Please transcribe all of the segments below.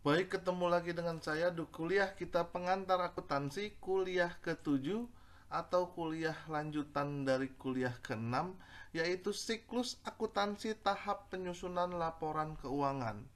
Baik, ketemu lagi dengan saya di kuliah kita pengantar akuntansi kuliah ke-7 atau kuliah lanjutan dari kuliah ke-6, yaitu siklus akuntansi tahap penyusunan laporan keuangan.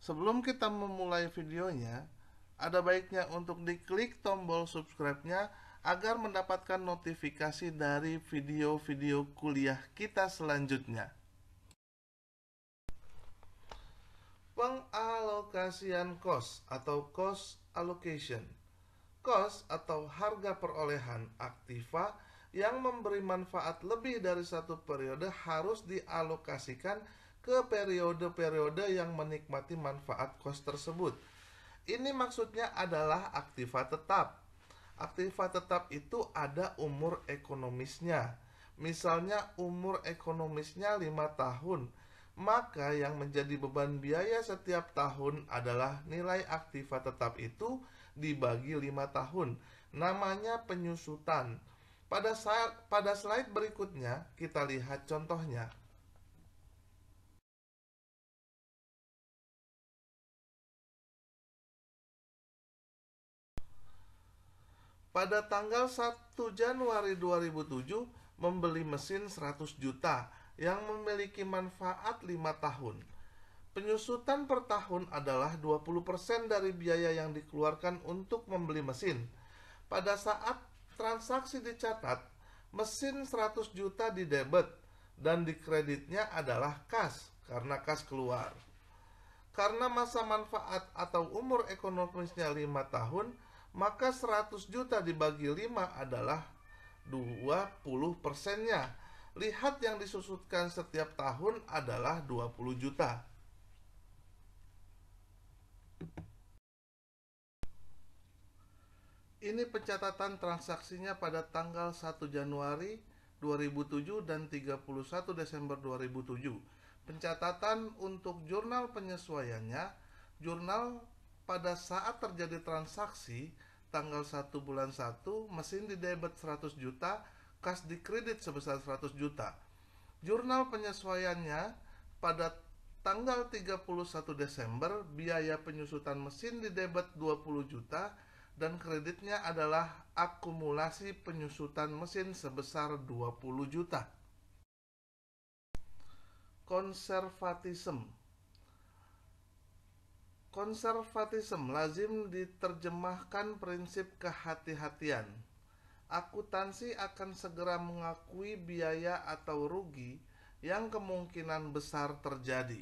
Sebelum kita memulai videonya, ada baiknya untuk diklik tombol subscribe-nya agar mendapatkan notifikasi dari video-video kuliah kita selanjutnya. Pengalokasian cost atau cost allocation. Cost atau harga perolehan aktiva yang memberi manfaat lebih dari satu periode harus dialokasikan ke periode-periode yang menikmati manfaat cost tersebut. Ini maksudnya adalah aktiva tetap. Aktiva tetap itu ada umur ekonomisnya. Misalnya umur ekonomisnya 5 tahun, maka yang menjadi beban biaya setiap tahun adalah nilai aktiva tetap itu dibagi 5 tahun. Namanya penyusutan. Pada slide berikutnya kita lihat contohnya. Pada tanggal 1 Januari 2007 membeli mesin 100 juta yang memiliki manfaat 5 tahun. Penyusutan per tahun adalah 20% dari biaya yang dikeluarkan untuk membeli mesin. Pada saat transaksi dicatat, mesin 100 juta di debit dan di kreditnya adalah kas karena kas keluar. Karena masa manfaat atau umur ekonomisnya 5 tahun, maka 100 juta dibagi 5 adalah 20%-nya. Lihat yang disusutkan setiap tahun adalah 20 juta. Ini pencatatan transaksinya pada tanggal 1 Januari 2007 dan 31 Desember 2007. Pencatatan untuk jurnal penyesuaiannya, jurnal pada saat terjadi transaksi tanggal 1 bulan 1, mesin di debit 100 juta, kas di kredit sebesar 100 juta. Jurnal penyesuaiannya pada tanggal 31 Desember, biaya penyusutan mesin di debit 20 juta dan kreditnya adalah akumulasi penyusutan mesin sebesar 20 juta. Konservatisme. Konservatisme lazim diterjemahkan prinsip kehati-hatian. Akuntansi akan segera mengakui biaya atau rugi yang kemungkinan besar terjadi.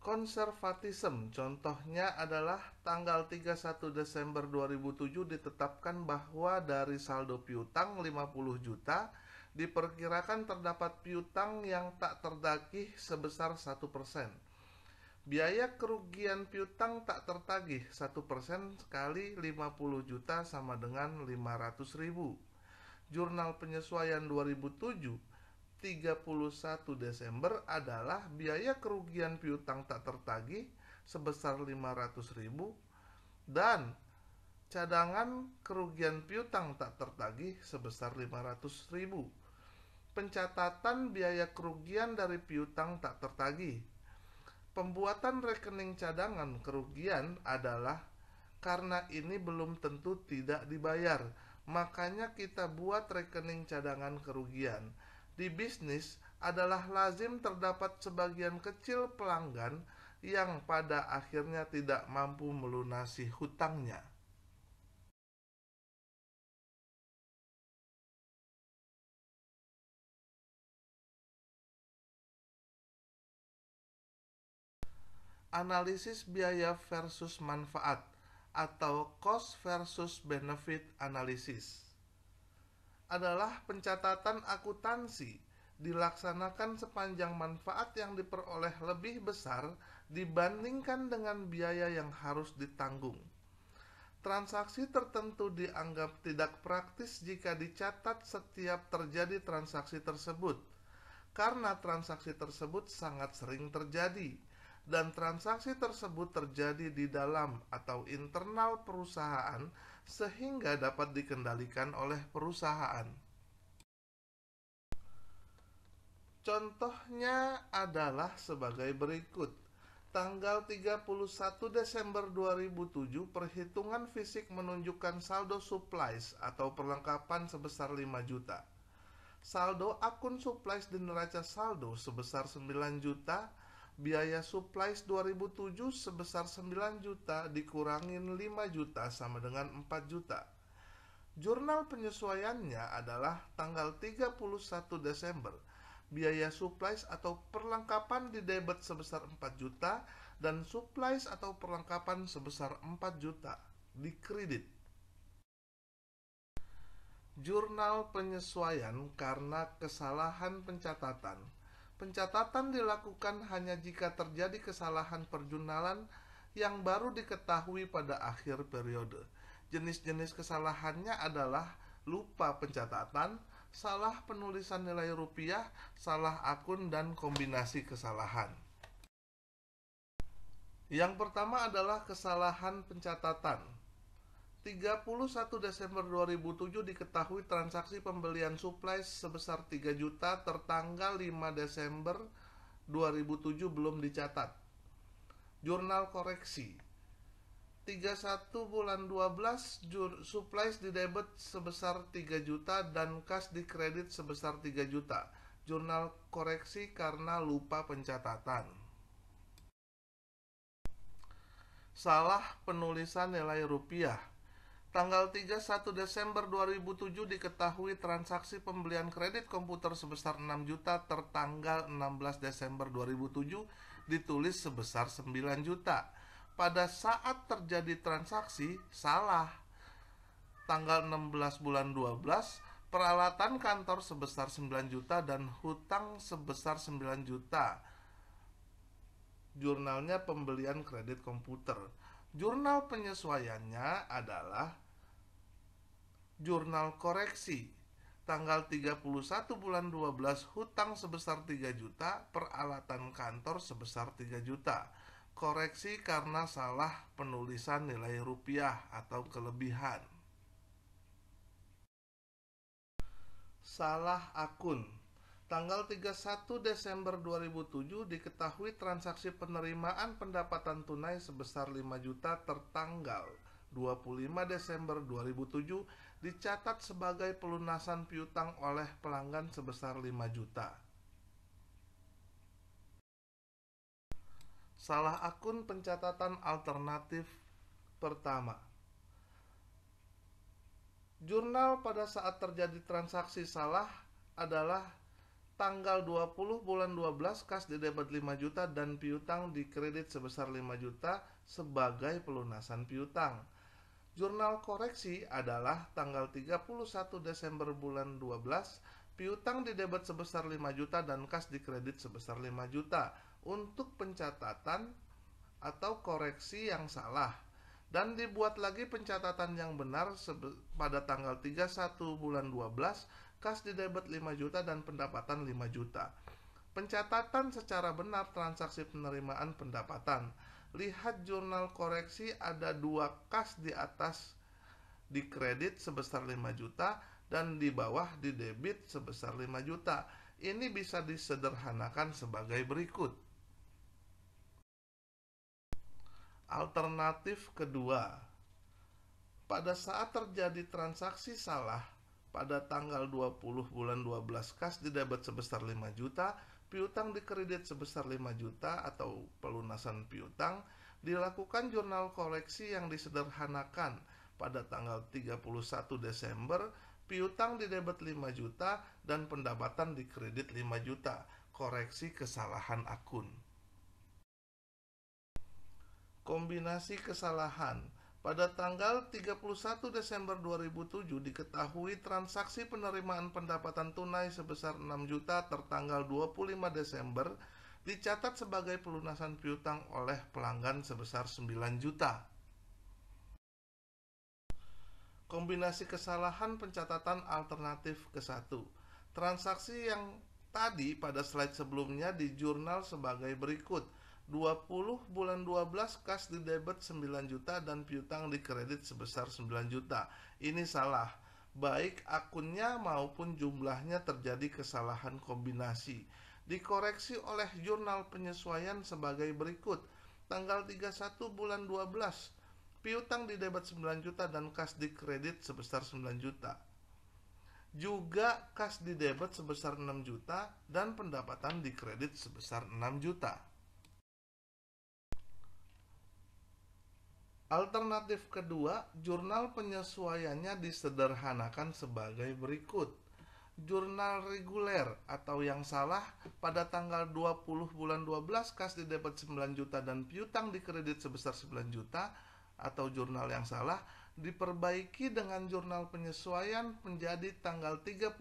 Konservatisme contohnya adalah tanggal 31 Desember 2007 ditetapkan bahwa dari saldo piutang 50 juta diperkirakan terdapat piutang yang tak terdagih sebesar 1%. Biaya kerugian piutang tak tertagih 1% kali 50 juta sama dengan 500 ribu. Jurnal penyesuaian 2007 31 Desember adalah biaya kerugian piutang tak tertagih sebesar 500 ribu dan cadangan kerugian piutang tak tertagih sebesar 500 ribu. Pencatatan biaya kerugian dari piutang tak tertagih. Pembuatan rekening cadangan kerugian adalah karena ini belum tentu tidak dibayar, makanya kita buat rekening cadangan kerugian. Di bisnis adalah lazim terdapat sebagian kecil pelanggan yang pada akhirnya tidak mampu melunasi hutangnya. Analisis biaya versus manfaat atau cost versus benefit analysis adalah pencatatan akuntansi dilaksanakan sepanjang manfaat yang diperoleh lebih besar dibandingkan dengan biaya yang harus ditanggung. Transaksi tertentu dianggap tidak praktis jika dicatat setiap terjadi transaksi tersebut, karena transaksi tersebut sangat sering terjadi, dan transaksi tersebut terjadi di dalam atau internal perusahaan sehingga dapat dikendalikan oleh perusahaan. Contohnya adalah sebagai berikut. Tanggal 31 Desember 2007, perhitungan fisik menunjukkan saldo supplies atau perlengkapan sebesar 5 juta. Saldo akun supplies di neraca saldo sebesar 9 juta, biaya supplies 2007 sebesar 9 juta dikurangin 5 juta sama dengan 4 juta. Jurnal penyesuaiannya adalah tanggal 31 Desember. Biaya supplies atau perlengkapan di debit sebesar 4 juta dan supplies atau perlengkapan sebesar 4 juta di kredit. Jurnal penyesuaian karena kesalahan pencatatan. Pencatatan dilakukan hanya jika terjadi kesalahan perjurnalan yang baru diketahui pada akhir periode. Jenis-jenis kesalahannya adalah lupa pencatatan, salah penulisan nilai rupiah, salah akun, dan kombinasi kesalahan. Yang pertama adalah kesalahan pencatatan. 31 Desember 2007 diketahui transaksi pembelian supplies sebesar 3 juta tertanggal 5 Desember 2007 belum dicatat. Jurnal koreksi. 31 bulan 12 supplies di debit sebesar 3 juta dan kas di kredit sebesar 3 juta. Jurnal koreksi karena lupa pencatatan. Salah penulisan nilai rupiah. Tanggal 31 Desember 2007 diketahui transaksi pembelian kredit komputer sebesar 6 juta tertanggal 16 Desember 2007 ditulis sebesar 9 juta. Pada saat terjadi transaksi, salah. Tanggal 16 bulan 12, peralatan kantor sebesar 9 juta dan hutang sebesar 9 juta. Jurnalnya pembelian kredit komputer. Jurnal penyesuaiannya adalah jurnal koreksi. Tanggal 31 bulan 12, hutang sebesar 3 juta, peralatan kantor sebesar 3 juta. Koreksi karena salah penulisan nilai rupiah atau kelebihan. Salah akun. Tanggal 31 Desember 2007 diketahui transaksi penerimaan pendapatan tunai sebesar 5 juta tertanggal 25 Desember 2007 dicatat sebagai pelunasan piutang oleh pelanggan sebesar 5 juta. Salah akun pencatatan alternatif pertama. Jurnal pada saat terjadi transaksi salah adalah tanggal 20 bulan 12 kas di debit 5 juta dan piutang di kredit sebesar 5 juta sebagai pelunasan piutang. Jurnal koreksi adalah tanggal 31 Desember bulan 12, piutang di debit sebesar 5 juta dan kas di kredit sebesar 5 juta untuk pencatatan atau koreksi yang salah. Dan dibuat lagi pencatatan yang benar pada tanggal 31 bulan 12, kas di debit 5 juta dan pendapatan 5 juta. Pencatatan secara benar transaksi penerimaan pendapatan. Lihat jurnal koreksi, ada 2 kas di atas di kredit sebesar 5 juta dan di bawah di debit sebesar 5 juta. Ini bisa disederhanakan sebagai berikut. Alternatif kedua. Pada saat terjadi transaksi salah pada tanggal 20 bulan 12, kas di debit sebesar 5 juta, piutang di kredit sebesar 5 juta atau pelunasan piutang, dilakukan jurnal koreksi yang disederhanakan pada tanggal 31 Desember, piutang di debit 5 juta dan pendapatan di kredit 5 juta. Koreksi kesalahan akun. Kombinasi kesalahan. Pada tanggal 31 Desember 2007 diketahui transaksi penerimaan pendapatan tunai sebesar 6 juta tertanggal 25 Desember dicatat sebagai pelunasan piutang oleh pelanggan sebesar 9 juta. Kombinasi kesalahan pencatatan alternatif ke-1. Transaksi yang tadi pada slide sebelumnya di jurnal sebagai berikut. 20 bulan 12 kas di debit 9 juta dan piutang di kredit sebesar 9 juta. Ini salah. Baik akunnya maupun jumlahnya terjadi kesalahan kombinasi. dikoreksi oleh jurnal penyesuaian sebagai berikut. Tanggal 31 bulan 12, piutang di debit 9 juta dan kas di kredit sebesar 9 juta. Juga kas di debit sebesar 6 juta dan pendapatan di kredit sebesar 6 juta. Alternatif kedua, jurnal penyesuaiannya disederhanakan sebagai berikut. Jurnal reguler atau yang salah pada tanggal 20 bulan 12 kas di debit 9 juta dan piutang di kredit sebesar 9 juta atau jurnal yang salah diperbaiki dengan jurnal penyesuaian menjadi tanggal 31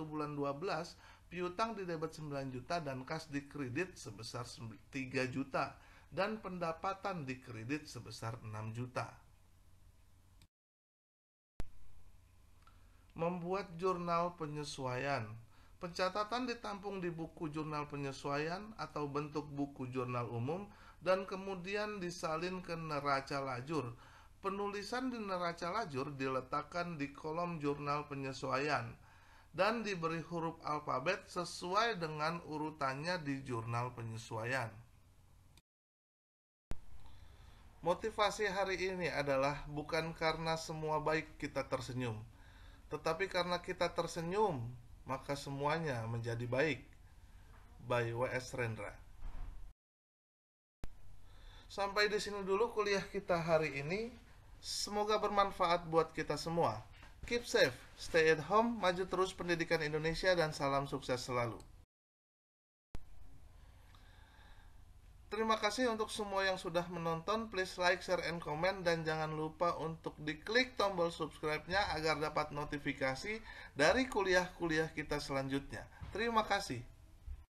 bulan 12 piutang di debit 9 juta dan kas di kredit sebesar 3 juta dan pendapatan di kredit sebesar 6 juta. Membuat jurnal penyesuaian. Pencatatan ditampung di buku jurnal penyesuaian atau bentuk buku jurnal umum dan kemudian disalin ke neraca lajur. Penulisan di neraca lajur diletakkan di kolom jurnal penyesuaian dan diberi huruf alfabet sesuai dengan urutannya di jurnal penyesuaian. Motivasi hari ini adalah bukan karena semua baik kita tersenyum, tetapi karena kita tersenyum, maka semuanya menjadi baik. By W.S. Rendra. Sampai di sini dulu kuliah kita hari ini. Semoga bermanfaat buat kita semua. Keep safe, stay at home, maju terus pendidikan Indonesia, dan salam sukses selalu. Terima kasih untuk semua yang sudah menonton. Please like, share, and comment. Dan jangan lupa untuk diklik tombol subscribe-nya agar dapat notifikasi dari kuliah-kuliah kita selanjutnya. Terima kasih.